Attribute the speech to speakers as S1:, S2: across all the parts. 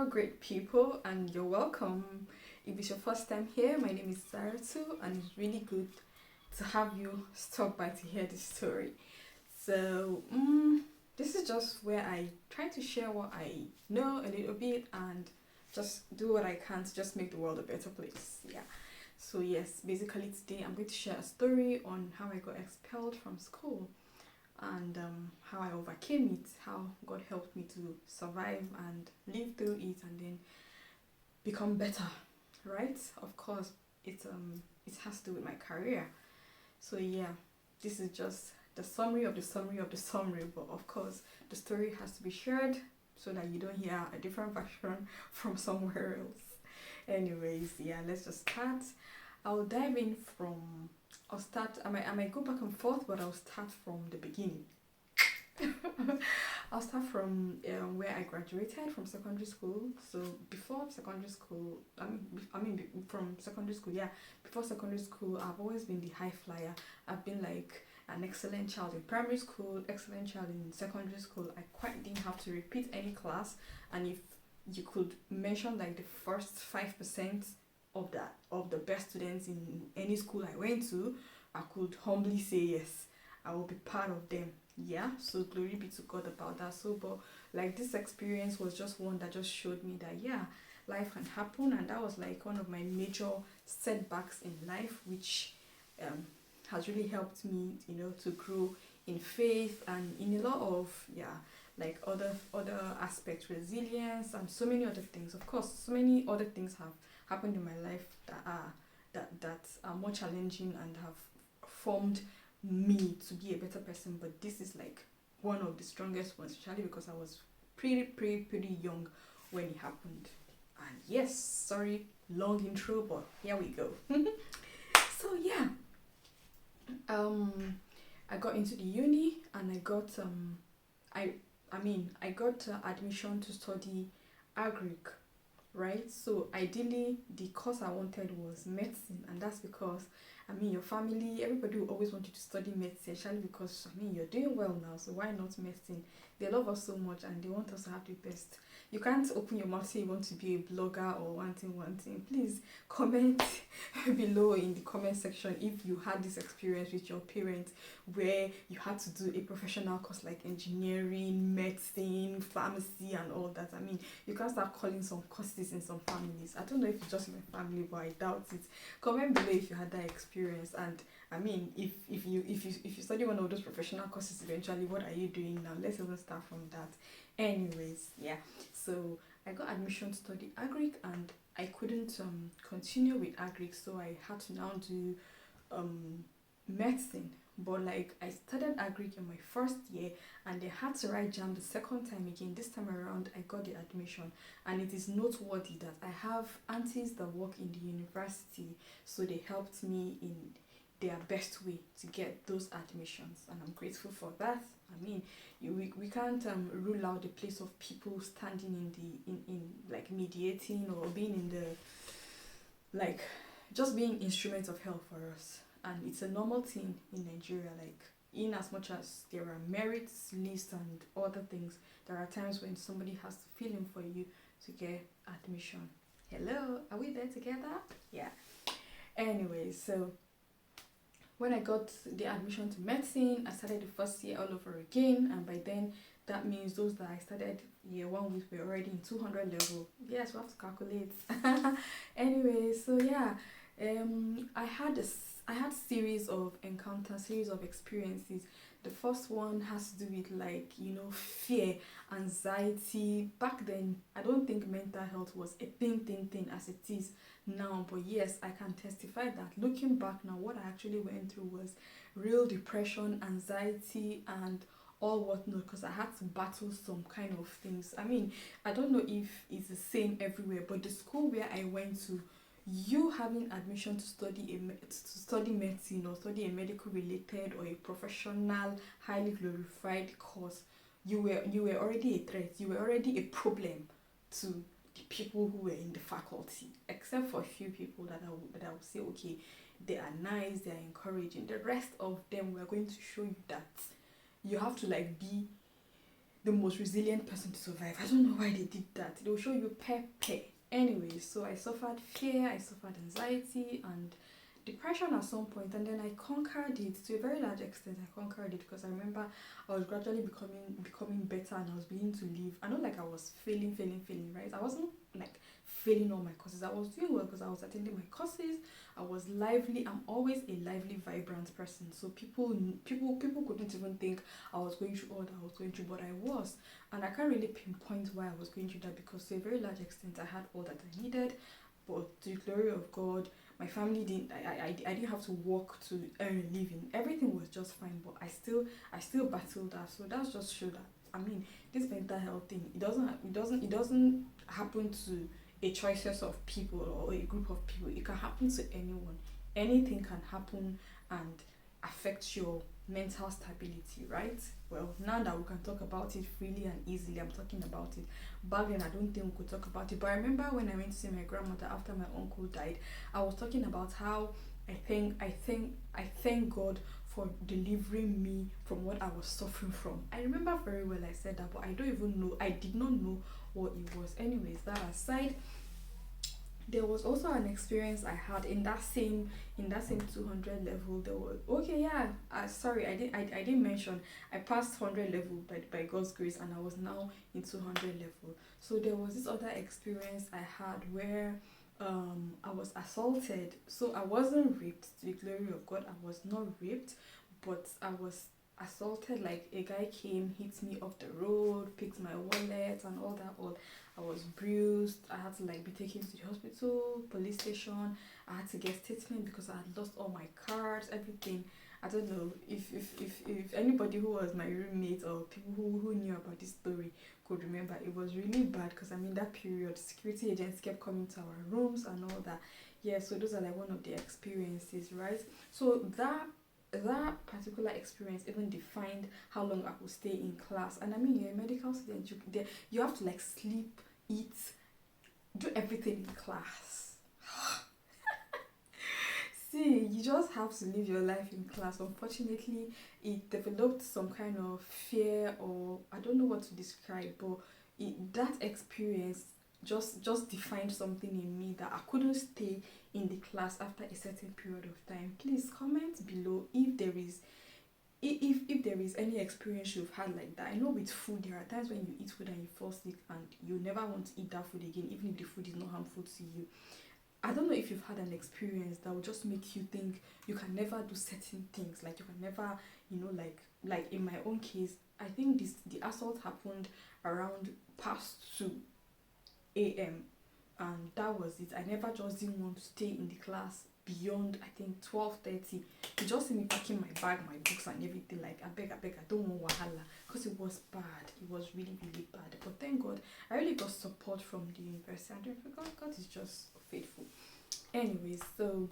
S1: Hello, great people, and you're welcome. If it's your first time here, my name is Saratu, and it's really good to have you stop by to hear this story. So, this is just where I try to share what I know a little bit and just do what I can to just make the world a better place. Yeah. So, yes, basically, today I'm going to share a story on how I got expelled from school and how I overcame it, how God helped me to survive and live through it and then become better, right? Of course, it has to do with my career. So yeah, this is just the summary of the summary of the summary, but of course, the story has to be shared so that you don't hear a different version from somewhere else. Anyways, yeah, let's just start. I'll dive in from I'll start. I might go back and forth, but I'll start from the beginning. I'll start from where I graduated from secondary school. So before secondary school, from secondary school, yeah. Before secondary school, I've always been the high flyer. I've been like an excellent child in primary school, excellent child in secondary school. I quite didn't have to repeat any class, and if you could mention like the first 5% of the best students in any school I went to, I could humbly say yes, I will be part of them. Yeah, so glory be to God about that. So, but like this experience was just one that just showed me that yeah, life can happen, and that was like one of my major setbacks in life, which has really helped me, to grow in faith and in a lot of like other aspects, resilience, and so many other things. Of course, so many other things have happened in my life that are more challenging and have formed me to be a better person, but this is like one of the strongest ones, especially because I was pretty young when it happened. And yes, sorry, long intro, but here we go. So yeah, I got into the uni and I got I got admission to study agric, right? So ideally, the course I wanted was medicine, and that's because your family, everybody will always want you to study medicine, especially because you're doing well now. So why not medicine? They love us so much, and they want us to have the best. You can't open your mouth say you want to be a blogger or one thing. Please comment below in the comment section if you had this experience with your parents where you had to do a professional course like engineering, medicine, pharmacy, and all that. You can start calling some courses in some families. I don't know if it's just in my family, but I doubt it. Comment below if you had that experience. And if you study one of those professional courses eventually, what are you doing now? Let's even start from that. Anyways, yeah. So I got admission to study agric, and I couldn't continue with agric, so I had to now do medicine. But like I started agric in my first year, and they had to write jam the second time again. This time around, I got the admission, and it is noteworthy that I have aunties that work in the university, so they helped me in their best way to get those admissions, and I'm grateful for that. We can't rule out the place of people standing in like mediating or being in the like just being instruments of help for us, and it's a normal thing in Nigeria. Like, in as much as there are merits lists and other things, there are times when somebody has to fill in for you to get admission. Hello, are we there together? Yeah. Anyway, so when I got the admission to medicine, I started the first year all over again, and by then that means those that I started year one with were already in 200 level. Yes, we have to calculate. Anyway, so yeah, I had series of encounters, series of experiences. The first one has to do with like fear, anxiety. Back then, I don't think mental health was a thing as it is now, but yes, I can testify that looking back now, what I actually went through was real depression, anxiety, and all whatnot, because I had to battle some kind of things. I don't know if it's the same everywhere, but the school where I went to, you having admission to study medicine or study a medical related or a professional highly glorified course, you were already a threat, you were already a problem to the people who were in the faculty, except for a few people that I would say, okay, they are nice, they are encouraging. The rest of them were going to show you that you have to like be the most resilient person to survive. I don't know why they did that. They will show you pepe. Anyway, so I suffered fear, I suffered anxiety and depression at some point, and then I conquered it to a very large extent. I conquered it because I remember I was gradually becoming better, and I was beginning to live. I know, like, I was failing, right? I wasn't like failing all my courses. I was doing well because I was attending my courses. I was lively. I'm always a lively, vibrant person. So people couldn't even think I was going through all that I was going through, but I was. And I can't really pinpoint why I was going through that, because to a very large extent I had all that I needed. But to the glory of God, my family didn't. I didn't have to work to earn a living. Everything was just fine. But I still battled that. So that's just show that, I mean, this mental health thing, it doesn't happen to a choices of people or a group of people. It can happen to anyone. Anything can happen and affect your mental stability, right? Well, now that we can talk about it freely and easily, I'm talking about it. Back then, I don't think we could talk about it. But I remember when I went to see my grandmother after my uncle died, I was talking about how I thank God for delivering me from what I was suffering from. I remember very well I said that, but I don't even know. I did not know what it was. Anyways, that aside, there was also an experience I had in that same 200 level. There was, okay, yeah, sorry, I didn't mention I passed 100 level by God's grace, and I was now in 200 level. So there was this other experience I had where I was assaulted. So I wasn't raped, to the glory of God. I was not raped, but I was assaulted. Like, a guy came, hit me off the road, picked my wallet and all that. All, I was bruised. I had to, like, be taken to the hospital, police station. I had to get statement because I had lost all my cards, everything. I don't know if anybody who was my roommate or people who knew about this story could remember. It was really bad because, I mean, that period, security agents kept coming to our rooms and all that. Yeah, so those are like one of the experiences, right? So that particular experience even defined how long I could stay in class. And I mean, you're a medical student, you have to, like, sleep, eat, do everything in class. See, you just have to live your life in class. Unfortunately, it developed some kind of fear, or I don't know what to describe, but that experience just defined something in me that I couldn't stay in the class after a certain period of time. Please comment below if there is if there is any experience you've had like that. I know with food, there are times when you eat food and you fall sick and you never want to eat that food again, even if the food is not harmful to you. I don't know if you've had an experience that will just make you think you can never do certain things, like you can never, like in my own case, I think the assault happened around past 2 a.m. and that was it. I never just didn't want to stay in the class beyond, I think, 12:30. You just see me packing my bag, my books and everything, like, I beg, I don't want wahala, because it was bad. It was really, really bad. But thank God, I really got support from the university, and God is just faithful. Anyways, so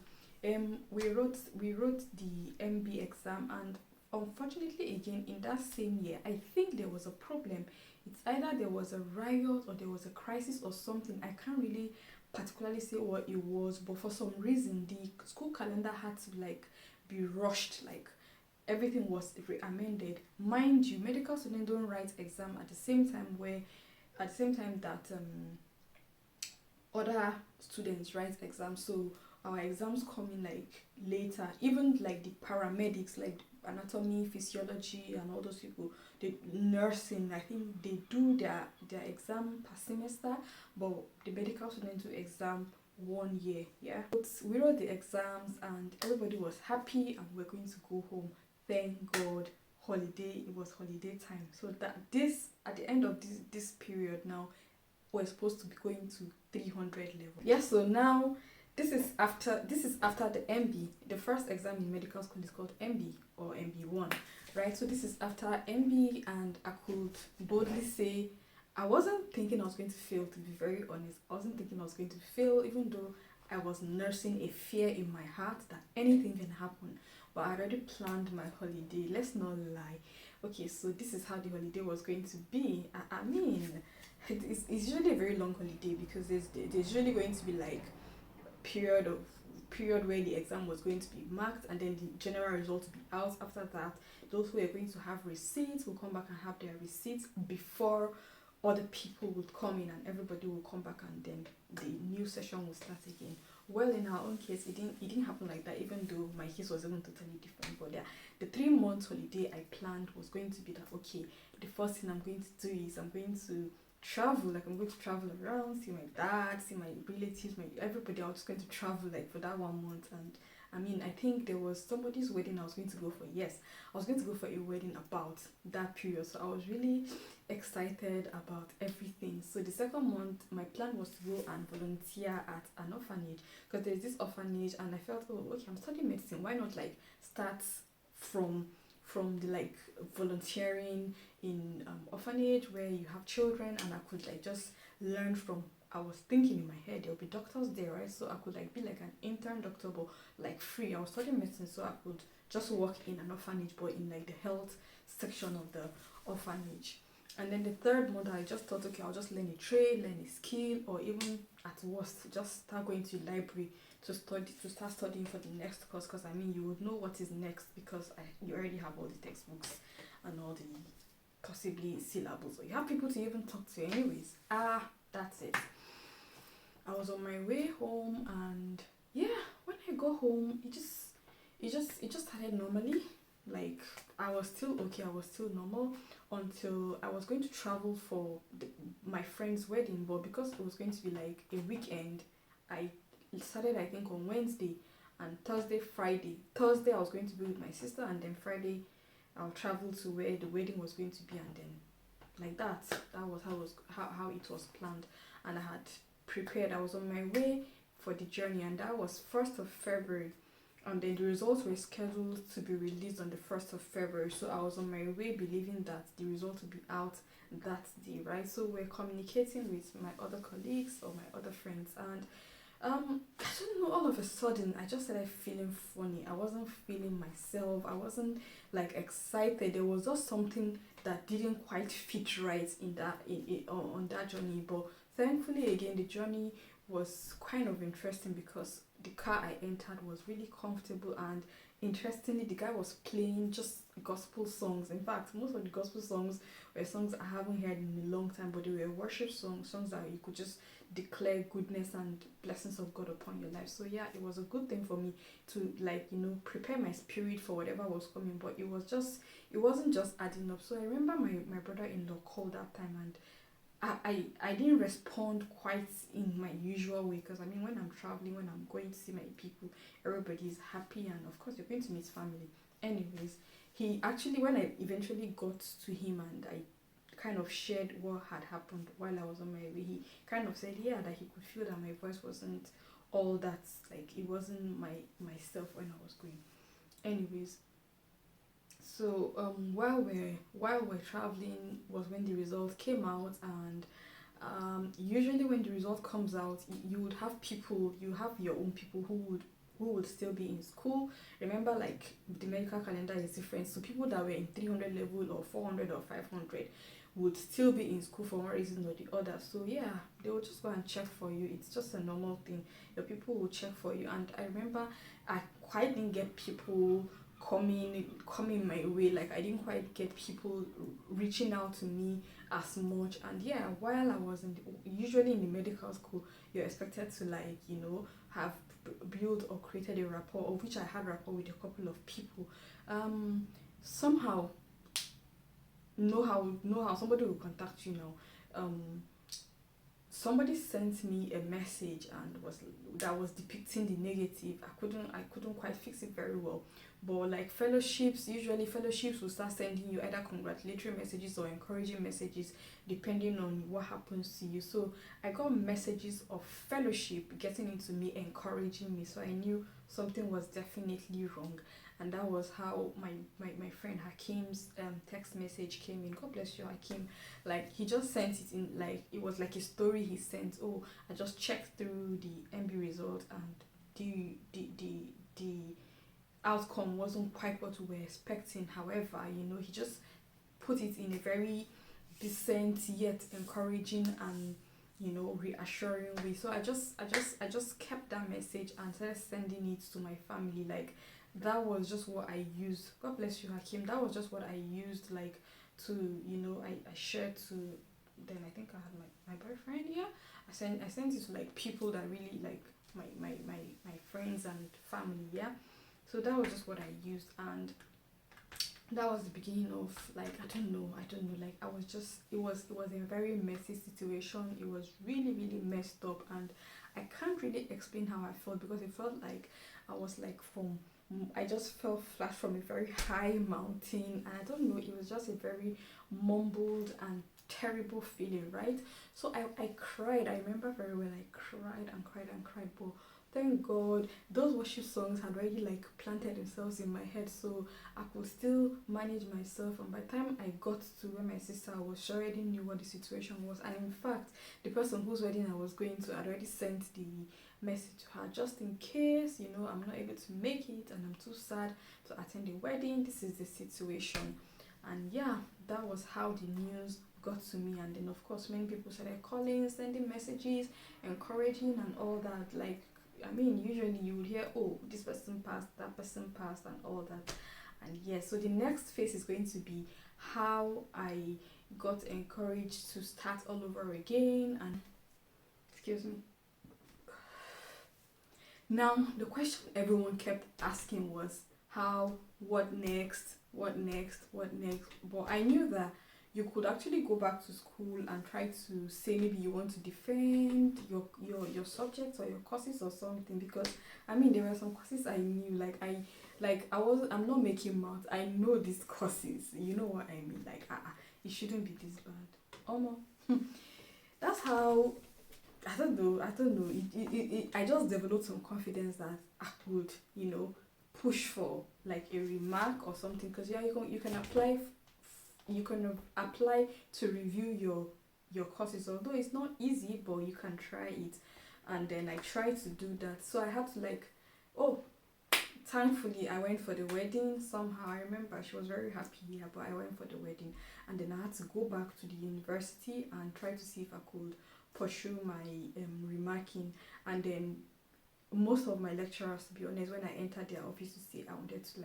S1: we wrote the MB exam, and unfortunately, again, in that same year, I think there was a problem. It's either there was a riot or there was a crisis or something. I can't really particularly say what it was, but for some reason the school calendar had to, like, be rushed. Like, everything was amended. Mind you, medical students don't write exam at the same time that other students write exams. So our exams come in, like, later. Even, like, the paramedics, like anatomy, physiology and all those people, the nursing, I think they do their exam per semester, but the medical students do exam 1 year. Yeah, but we wrote the exams and everybody was happy and we're going to go home. Thank God, holiday. It was holiday time. So that this, at the end of this period now, we're supposed to be going to 300 level. Yeah, so now this is after the MB. The first exam in medical school is called MB or MB1, right? So this is after MB, and I could boldly say I wasn't thinking I was going to fail, to be very honest. I wasn't thinking I was going to fail, even though I was nursing a fear in my heart that anything can happen. But I already planned my holiday, let's not lie. Okay, so this is how the holiday was going to be. I mean, it's usually a very long holiday because there's usually going to be, like, period of period where the exam was going to be marked, and then the general result will be out. After that, those who are going to have receipts will come back and have their receipts before other people would come in, and everybody will come back, and then the new session will start again. Well, in our own case, it didn't happen like that, even though my case was even totally different. But yeah, the 3 month holiday I planned was going to be that, okay, the first thing I'm going to do is I'm going to travel. Like, I'm going to travel around, see my dad, see my relatives, my everybody. I was going to travel like for that 1 month. And I mean, I think there was somebody's wedding I was going to go for. Yes, I was going to go for a wedding about that period, so I was really excited about everything. So the second month, my plan was to go and volunteer at an orphanage, because there's this orphanage, and I felt, oh, okay, I'm studying medicine, why not like start from the like volunteering in orphanage where you have children, and I could like just learn from. I was thinking in my head there'll be doctors there, right? So I could like be like an intern doctor, but like free. I was studying medicine, so I could just work in an orphanage, but in like the health section of the orphanage. And then the third month, I just thought, okay, I'll just learn a trade, learn a skill, or even at worst, just start going to the library to start studying for the next course. Because I mean, you would know what is next, because you already have all the textbooks and all the possibly syllables, or you have people to even talk to, anyways. That's it. I was on my way home, and yeah, when I got home, it just started normally. Like, I was still okay, I was still normal, until I was going to travel for my friend's wedding. But because it was going to be like a weekend, I started, I think, on Wednesday, and Thursday I was going to be with my sister, and then Friday I'll travel to where the wedding was going to be, and then like that was how it was planned. And I had prepared. I was on my way for the journey, and that was 1st of February, and then the results were scheduled to be released on the 1st of February. So I was on my way believing that the result would be out that day, right? So we're communicating with my other colleagues or my other friends, and I don't know, all of a sudden I just started feeling funny. I wasn't feeling myself. I wasn't like excited. There was just something that didn't quite fit right on that journey. But thankfully, again, the journey was kind of interesting, because the car I entered was really comfortable, and interestingly, the guy was playing just gospel songs. In fact, most of the gospel songs were songs I haven't heard in a long time, but they were worship songs that you could just declare goodness and blessings of God upon your life. So yeah, it was a good thing for me to, like, prepare my spirit for whatever was coming. But it wasn't just adding up. So I remember my brother-in-law called that time, and I didn't respond quite in my usual way, because I mean, when I'm traveling, when I'm going to see my people, everybody's happy, and of course you're going to meet family. Anyways, he actually, when I eventually got to him and I kind of shared what had happened while I was on my way, he kind of said, yeah, that he could feel that my voice wasn't all that, like, it wasn't myself when I was going. Anyways, so while we're traveling was when the result came out. And usually when the result comes out, you would have people, you have your own people who would still be in school. Remember, like, the medical calendar is different, so people that were in 300 level or 400 or 500 would still be in school for one reason or the other. So yeah, they will just go and check for you. It's just a normal thing. Your people will check for you. And I remember I quite didn't get people coming my way. Like, I didn't quite get people reaching out to me as much. And yeah, while I was usually in the medical school, you're expected to, like, have built or created a rapport, of which I had rapport with a couple of people. Somehow, know how somebody will contact you now. Somebody sent me a message and was depicting the negative. I couldn't quite fix it very well. But like usually fellowships will start sending you either congratulatory messages or encouraging messages depending on what happens to you. So I got messages of fellowship getting into me, encouraging me. So I knew something was definitely wrong. And that was how my friend Hakim's text message came in. God bless you, Hakim. Like, he just sent it in, like, it was like a story he sent. Oh, I just checked through the MB result, and the outcome wasn't quite what we were expecting. However, he just put it in a very decent yet encouraging and reassuring way. So I just kept that message and started sending it to my family. Like that was just what I used. God bless you, Hakim. That was just what I used, like to I shared to then. I think I had my boyfriend. Yeah, I sent it to like people that really like my friends and family. Yeah, so that was just what I used, and that was the beginning of, like, I don't know, like I was just it was a very messy situation. It was really really messed up, and I can't really explain how I felt, because it felt like I was like I just fell flat from a very high mountain, and I don't know, it was just a very mumbled and terrible feeling, right? So I cried. I remember very well. I cried and cried and cried, but thank God those worship songs had already like planted themselves in my head, so I could still manage myself. And by the time I got to where my sister was, she already knew what the situation was. And in fact, the person whose wedding I was going to had already sent the message to her, just in case I'm not able to make it and I'm too sad to attend the wedding. This is the situation. And yeah, that was how the news got to me. And then of course many people started calling, sending messages, encouraging and all that. Like, I mean, usually you would hear, oh, this person passed, that person passed, and all that. And yes, so the next phase is going to be how I got encouraged to start all over again. And excuse me. Now, the question everyone kept asking was how, what next, what next, what next. But I knew that you could actually go back to school and try to say maybe you want to defend your subjects or your courses or something, because I mean there were some courses I knew, I'm not making mouth. I know these courses. You know what I mean? Like it shouldn't be this bad. That's how I don't know. I just developed some confidence that I could, push for like a remark or something. Because yeah, you can apply to review your courses. Although it's not easy, but you can try it. And then I tried to do that. So I had to oh, thankfully I went for the wedding somehow. I remember she was very happy, yeah, but I went for the wedding, and then I had to go back to the university and try to see if I could pursue my remarking. And then most of my lecturers, to be honest, when I entered their office to say I wanted to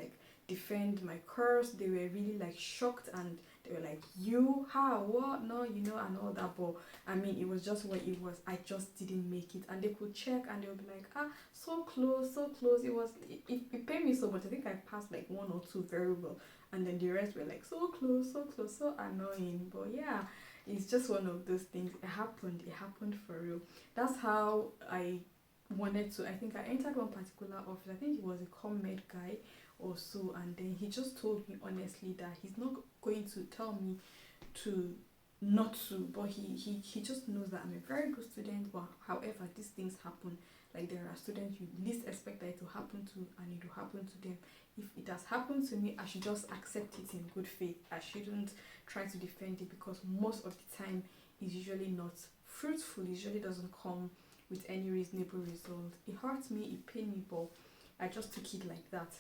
S1: defend my course, they were really shocked, and they were like, you, how, what, no, and all that. But I mean, it was just what it was. I just didn't make it, and they could check and they would be like, so close, so close. It paid me so much. I think I passed one or two very well, and then the rest were so close, so close, so annoying. But yeah, it's just one of those things. It happened for real. That's how I wanted to. I think I entered one particular office. I think it was a com-med guy or so, and then he just told me honestly that he's not going to tell me to not to, but he just knows that I'm a very good student. But however, these things happen. Like, there are students you least expect that it will happen to, and it will happen to them. If it has happened to me, I should just accept it in good faith. I shouldn't try to defend it, because most of the time it's usually not fruitful. It usually doesn't come with any reasonable result. It hurts me, it pained me, but I just took it like that.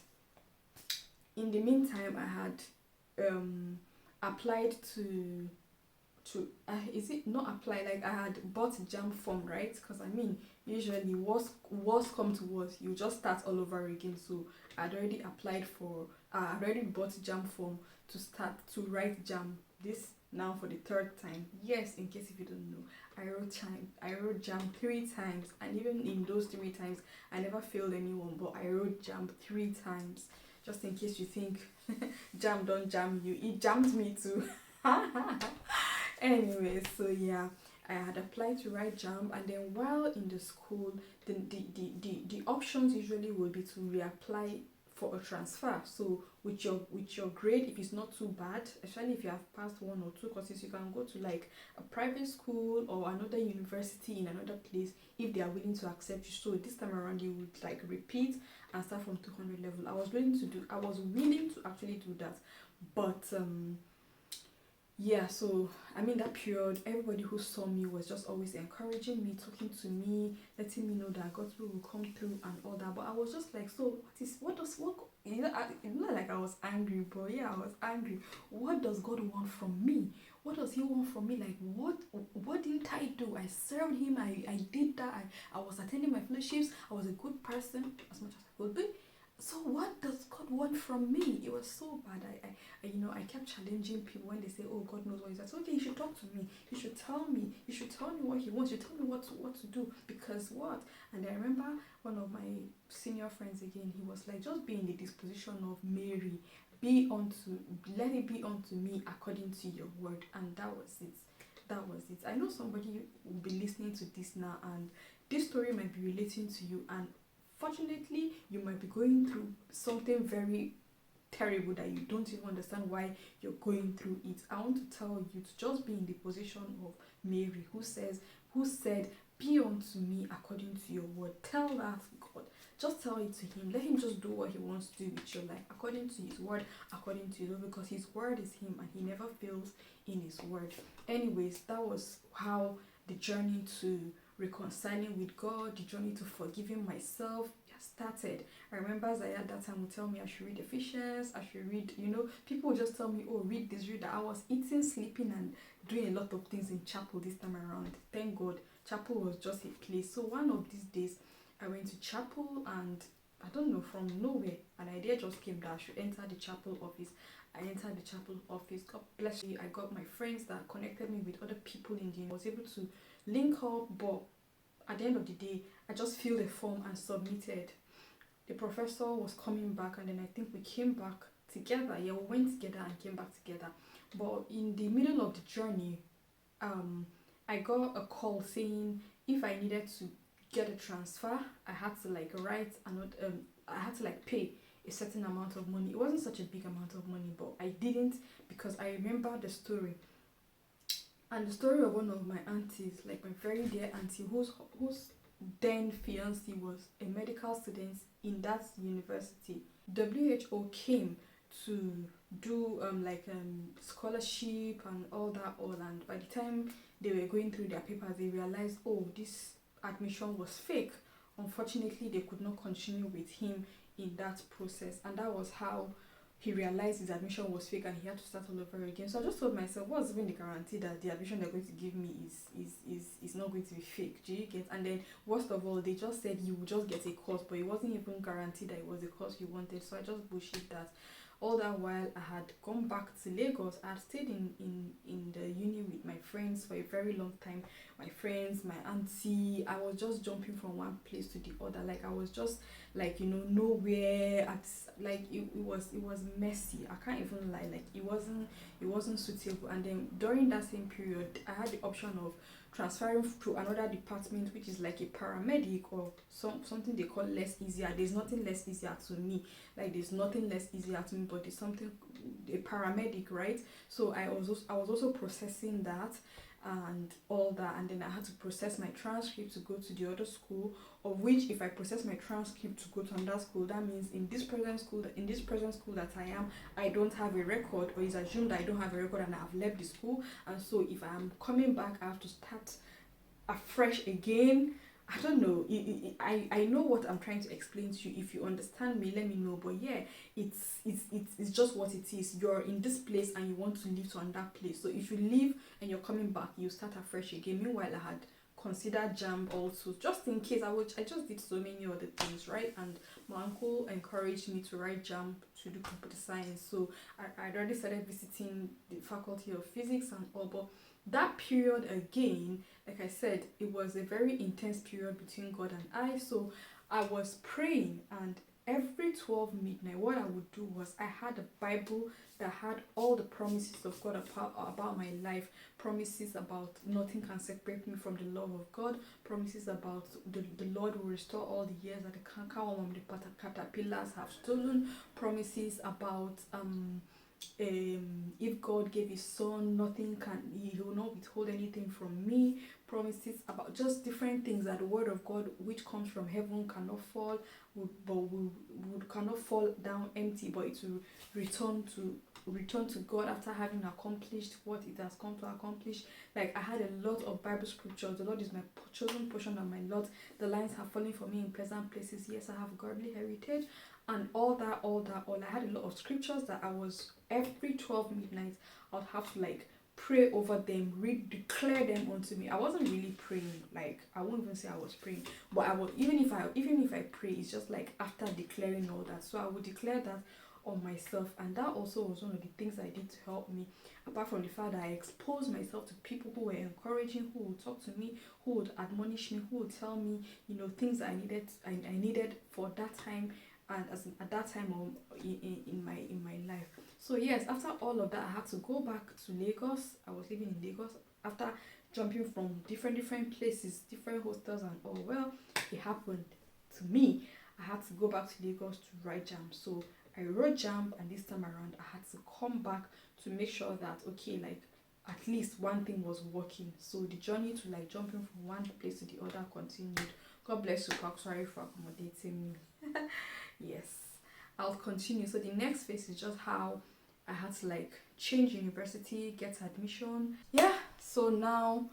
S1: In the meantime, I had applied to is it not apply, I had bought jam form, right? Because I mean, usually worst come to worst, you just start all over again. So I'd already applied for I'd already bought jam form to start to write jam, this now for the third time. Yes, in case if you don't know, I wrote jam 3 times, and even in those 3 times I never failed anyone, but I wrote jam 3 times, just in case you think jam don't jam you. It jammed me too. Anyway, so yeah, I had applied to write jam, and then while in the school, the options usually would be to reapply for a transfer. So with your grade, if it's not too bad, especially if you have passed 1 or 2 courses, you can go to a private school or another university in another place if they are willing to accept you. So this time around, you would repeat and start from 200 level. I was willing to actually do that, but yeah, so I mean, that period, everybody who saw me was just always encouraging me, talking to me, letting me know that God's will come through and all that. But I was just so it's not like I was angry, but yeah, I was angry. What does God want from me? What does He want from me? Like, what didn't I do? I served Him. I did that. I was attending my fellowships. I was a good person as much as I could be. So what does God want from me? It was so bad. I kept challenging people when they say, "Oh, God knows what He's like." So, okay, you should talk to me. You should tell me. You should tell me what He wants. You should tell me what to do. Because what? And I remember one of my senior friends again. He was like, "Just be in the disposition of Mary. Let it be unto me according to your word." And that was it. That was it. I know somebody will be listening to this now, and this story might be relating to you, and fortunately you might be going through something very terrible that you don't even understand why you're going through it. I want to tell you to just be in the position of Mary, who said, "Be unto me according to your word." Tell that God. Just tell it to Him. Let Him just do what He wants to do with your life according to His word, according to His word, because His word is Him and He never fails in His word. Anyways, that was how the journey to reconciling with God, the journey to forgiving myself started. I remember Zaya at that time would tell me I should read Ephesians, I should read, people would just tell me, "Oh, read this, read that." I was eating, sleeping, and doing a lot of things in chapel this time around. Thank God, chapel was just a place. So one of these days, I went to chapel, and I don't know, from nowhere, an idea just came that I should enter the chapel office. I entered the chapel office. God bless you. I got my friends that connected me with other people in the. I was able to link up, but at the end of the day, I just filled a form and submitted. The professor was coming back, and then I think we came back together. Yeah, we went together and came back together. But in the middle of the journey, I got a call saying if I needed to get a transfer, I had to I had to pay a certain amount of money. It wasn't such a big amount of money, but I didn't, because I remember the story. And the story of one of my aunties, like my very dear auntie, whose then fiance was a medical student in that university. WHO came to do scholarship and all that, and by the time they were going through their papers, they realized, oh, this admission was fake. Unfortunately, they could not continue with him in that process, and that was how he realized his admission was fake, and he had to start all over again. So I just told myself, what's even the guarantee that the admission they're going to give me is not going to be fake? Do you get? And then worst of all, they just said you will just get a course, but it wasn't even guaranteed that it was the course you wanted. So I just bullshit that. All that while, I had gone back to Lagos. I had stayed in the uni with my friends for a very long time. My friends, my auntie, I was just jumping from one place to the other. I was just nowhere. It was messy. I can't even lie. It wasn't suitable. And then during that same period, I had the option of transferring to another department, which is like a paramedic, or something they call less easier. There's nothing less easier to me. There's nothing less easier to me, but it's something, a paramedic, right? So I was also processing that and all that, and then I had to process my transcript to go to the other school, of which if I process my transcript to go to another school, that means in this present school that I am, I don't have a record, or it's assumed that I don't have a record and I have left the school. And so if I'm coming back, I have to start afresh again. I don't know. I know what I'm trying to explain to you. If you understand me, let me know. But yeah, it's just what it is. You're in this place and you want to leave to another place. So if you leave and you're coming back, you start afresh again. Meanwhile, I had considered JAMB also, just in case. I just did so many other things, right? And my uncle encouraged me to write JAMB to do computer science. So I'd already started visiting the faculty of physics and all. But that period again, like I said, it was a very intense period between God and I. So I was praying, and every 12 midnight, what I would do was, I had a Bible that had all the promises of God about my life. Promises about nothing can separate me from the love of God. Promises about the Lord will restore all the years that the cankerworm and the caterpillars have stolen. Promises about if God gave His Son, He will not withhold anything from me. Promises about just different things, that the Word of God, which comes from heaven, cannot fall, cannot fall down empty, but it will return to return to God after having accomplished what it has come to accomplish. Like I had a lot of Bible scriptures. The Lord is my chosen portion and my lot. The lines have fallen for me in pleasant places. Yes, I have godly heritage and all that. I had a lot of scriptures that I was every 12 midnight I would have to like pray over them, declare them unto me. I wasn't really praying, like I won't even say I was praying, but I would even if I pray, it's just like after declaring all that. So I would declare that on myself, and that also was one of the things I did to help me. Apart from the fact that I exposed myself to people who were encouraging, who would talk to me, who would admonish me, who would tell me, things I needed for that time, and at that time in my life. So yes, after all of that, I had to go back to Lagos. I was living in Lagos after jumping from different places, different hostels, and all. Well, it happened to me. I had to go back to Lagos to write jam. So I wrote jam, and this time around, I had to come back to make sure that okay, like at least one thing was working. So the journey to like jumping from one place to the other continued. God bless you, Park. Sorry for accommodating me. Yes, I'll continue. So the next phase is just how I had to like change university, get admission. Yeah, so now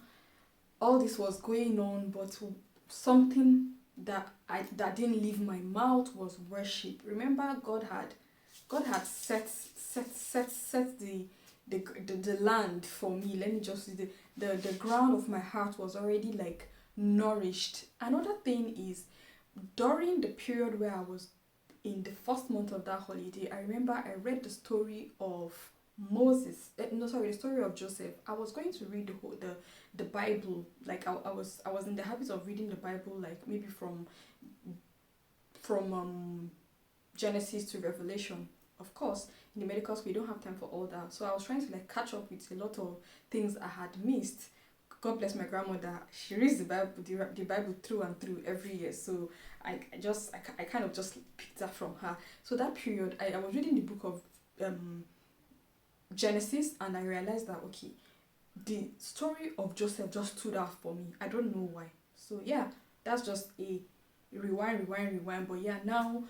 S1: all this was going on, but something that didn't leave my mouth was worship. Remember, God had set the land for me. Let me just say the ground of my heart was already like nourished. Another thing is, during the period where I was in the first month of that holiday, I remember I read the story of the story of Joseph. I was going to read the Bible. Like I was in the habit of reading the Bible, like maybe from Genesis to Revelation. Of course, in the medical school, we don't have time for all that. So I was trying to like catch up with a lot of things I had missed. God bless my grandmother. She reads the Bible through and through every year. So I kind of just picked that from her. So that period, I was reading the book of Genesis, and I realized that okay, the story of Joseph just stood out for me. I don't know why. So yeah, that's just a rewind. But yeah, now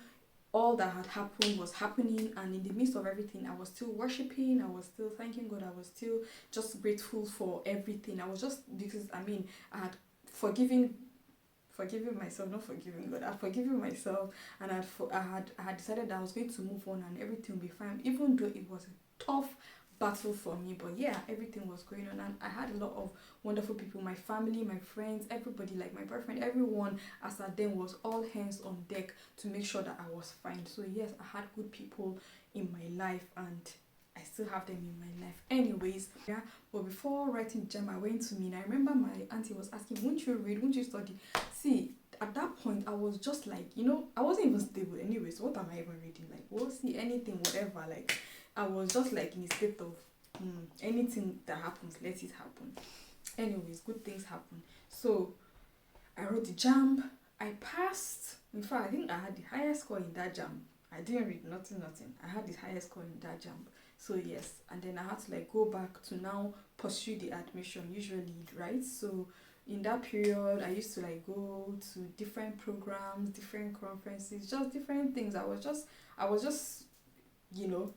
S1: all that had happened was happening, and in the midst of everything, I was still worshiping, I was still thanking God, I was still just grateful for everything. I was just, because I had forgiven myself, not forgiving God. I had forgiven myself, and I had decided that I was going to move on and everything would be fine, even though it was a tough battle for me. But yeah, everything was going on, and I had a lot of wonderful people, my family, my friends, everybody, like my boyfriend, everyone as at then was all hands on deck to make sure that I was fine. So yes, I had good people in my life, and I still have them in my life. Anyways, yeah, but before writing the jam, I went to Mina. I remember my auntie was asking, won't you read? Won't you study? See, at that point, I was just like, I wasn't even stable anyway. So what am I even reading? Like, we'll see anything, whatever. Like, I was just like in a state of anything that happens, let it happen. Anyways, good things happen. So I wrote the jam. I passed. In fact, I think I had the highest score in that jam. I didn't read nothing. I had the highest score in that jam. So yes, and then I had to like go back to now pursue the admission usually, right? So in that period, I used to like go to different programs, different conferences, just different things. I was just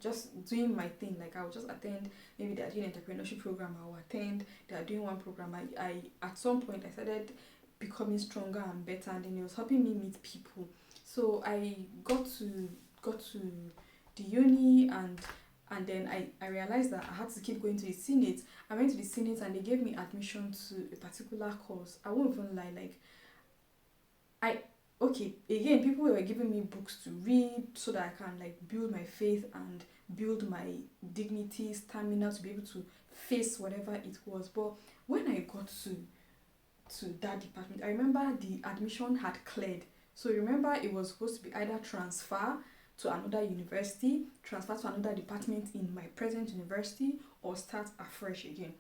S1: just doing my thing. Like I would just attend, maybe they're doing entrepreneurship program, I will attend. They are doing one program. I at some point I started becoming stronger and better, and then it was helping me meet people. So I got to the uni, and then I realized that I had to keep going to the Senate. I went to the Senate, and they gave me admission to a particular course. I won't even lie, like okay, again, people were giving me books to read so that I can like build my faith and build my dignity, stamina to be able to face whatever it was. But when I got to that department, I remember the admission had cleared. So remember, it was supposed to be either transfer to another university, transfer to another department in my present university, or start afresh again.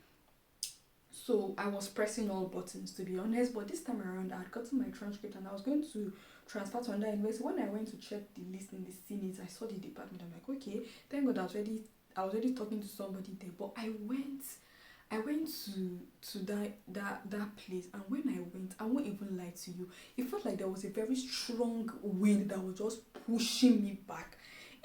S1: So I was pressing all buttons, to be honest, but this time around I had gotten my transcript and I was going to transfer to another university. When I went to check the list in the Senate, I saw the department. I'm like, okay, thank God I was already talking to somebody there. But I went to that place, and when I went, I won't even lie to you, it felt like there was a very strong wind that was just pushing me back.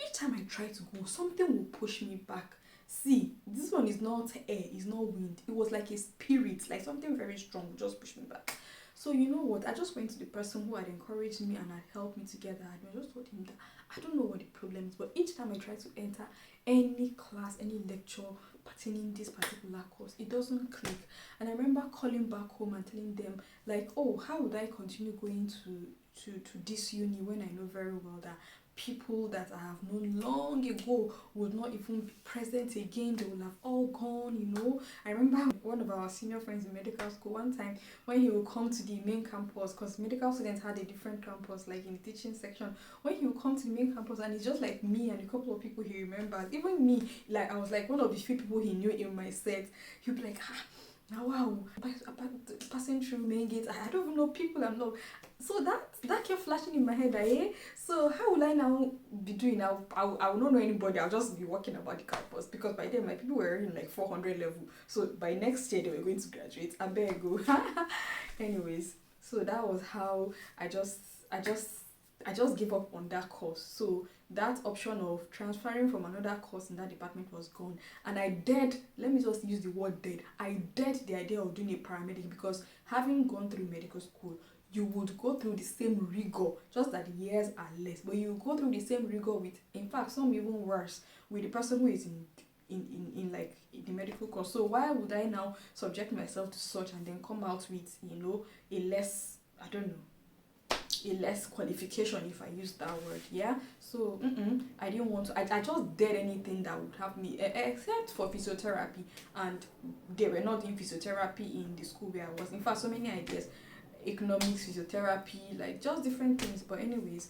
S1: each time I try to go, something will push me back. See, this one is not air, it's not wind. It was like a spirit, like something very strong, just push me back. So you know what? I just went to the person who had encouraged me and had helped me together. And I just told him that I don't know what the problem is, but each time I try to enter any class, any lecture pertaining this particular course, it doesn't click. And I remember calling back home and telling them, like, oh, how would I continue going to this uni when I know very well that people that I have known long ago would not even be present again. They will have all gone, you know. I remember one of our senior friends in medical school one time when he would come to the main campus, because medical students had a different campus, like in the teaching section. When he would come to the main campus, and it's just like me and a couple of people he remembers, even me, like I was like one of the few people he knew in my set. He'd be like, now wow, passing through main gate, I don't even know people I'm not. So that kept flashing in my head, so how will I now be doing now? I will not know anybody. I'll just be walking about the campus, because by then my people were in like 400 level, so by next year they were going to graduate. I better go. Anyways, so that was how I just gave up on that course. So that option of transferring from another course in that department was gone, and I dared, let me just use the word dead, I dared the idea of doing a paramedic, because having gone through medical school, you would go through the same rigor, just that the years are less, but you go through the same rigor with, in fact, some even worse, with the person who is in like in the medical course. So why would I now subject myself to such and then come out with, you know, a less, I don't know, a less qualification, if I use that word, yeah. So I didn't want to. I just did anything that would have me, except for physiotherapy, and they were not doing physiotherapy in the school where I was. In fact, so many ideas, economics, physiotherapy, like just different things. But anyways,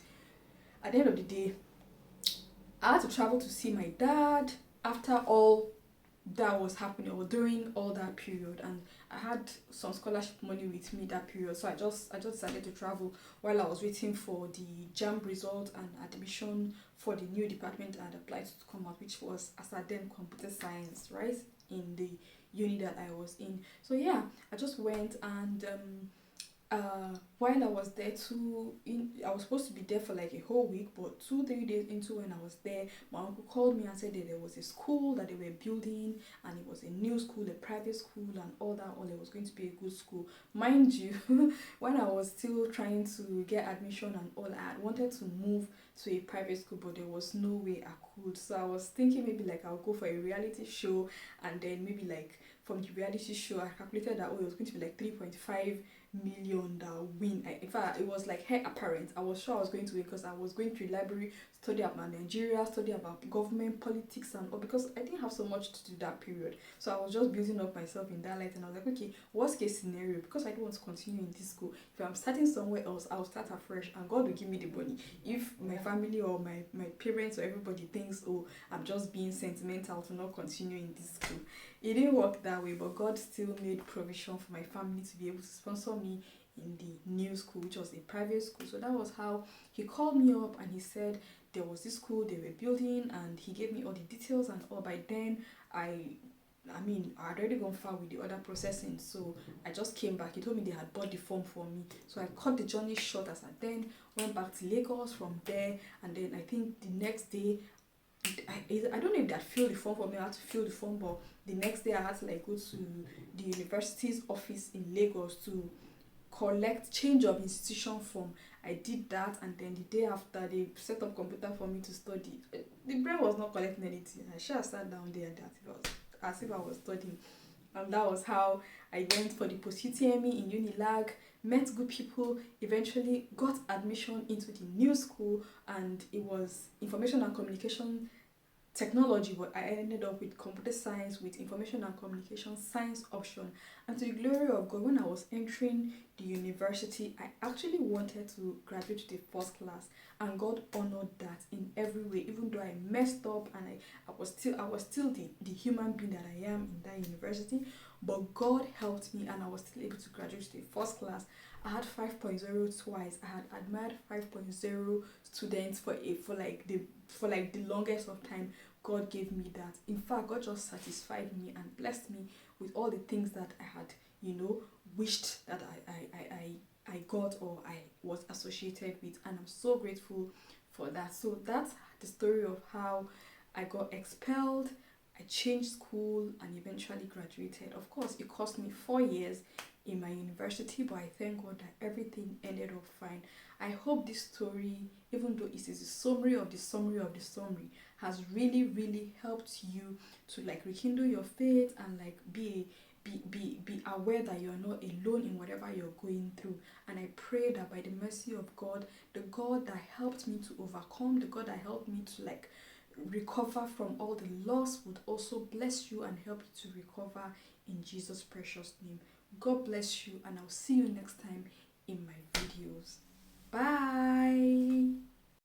S1: at the end of the day, I had to travel to see my dad after all that was happening, or during all that period, and I had some scholarship money with me that period, so I just decided to travel while I was waiting for the JAM result and admission for the new department I had applied to come out, which was, as at then, computer science, right, in the uni that I was in. So yeah, I just went, and while I was there I was supposed to be there for like a whole week, but 2-3 days into when I was there, my uncle called me and said that there was a school that they were building, and it was a new school, a private school, and all that. All it was going to be a good school, mind you. When I was still trying to get admission and all, I had wanted to move to a private school, but there was no way I could. So I was thinking maybe like I'll go for a reality show, and then maybe like from the reality show I calculated that it was going to be like 3.5 million that win. In fact, it was like hair apparent. I was sure I was going to win, because I was going to the library, study about Nigeria, study about government, politics, and all, because I didn't have so much to do that period. So I was just building up myself in that light, and I was like, okay, worst case scenario, because I don't want to continue in this school, if I'm starting somewhere else, I'll start afresh, and God will give me the money. If my family or my parents or everybody thinks, oh, I'm just being sentimental to not continue in this school, it didn't work that way, but God still made provision for my family to be able to sponsor me in the new school, which was a private school. So that was how he called me up, and he said there was this school they were building, and he gave me all the details and all. By then, I had already gone far with the other processing, so I just came back. He told me they had bought the form for me, so I cut the journey short, as I then went back to Lagos from there, and then I think the next day, I don't know if they had filled the form for me. I had to fill the form, but the next day I had to like go to the university's office in Lagos to collect change of institution form. I did that, and then the day after they set up computer for me to study. The brain was not collecting anything. I should have sat down there and as if I was studying. And that was how I went for the post-UTME in Unilag, met good people, eventually got admission into the new school, and it was information and communication technology, but I ended up with computer science with information and communication science option. And to the glory of God, when I was entering the university, I actually wanted to graduate with a first class, and God honored that in every way. Even though I messed up, and I was still the human being that I am in that university, but God helped me, and I was still able to graduate with a first class. I had 5.0 twice. I had admired 5.0 students for the longest of time. God gave me that. In fact, God just satisfied me and blessed me with all the things that I had, wished that I got, or I was associated with. And I'm so grateful for that. So that's the story of how I got expelled, I changed school, and eventually graduated. Of course, it cost me 4 years in my university, but I thank God that everything ended up fine. I hope this story, even though it is a summary of the summary of the summary, has really, really helped you to like rekindle your faith and like be aware that you're not alone in whatever you're going through. And I pray that by the mercy of God, the God that helped me to overcome, the God that helped me to like recover from all the loss, would also bless you and help you to recover in Jesus' precious name. God bless you, and I'll see you next time in my videos. Bye.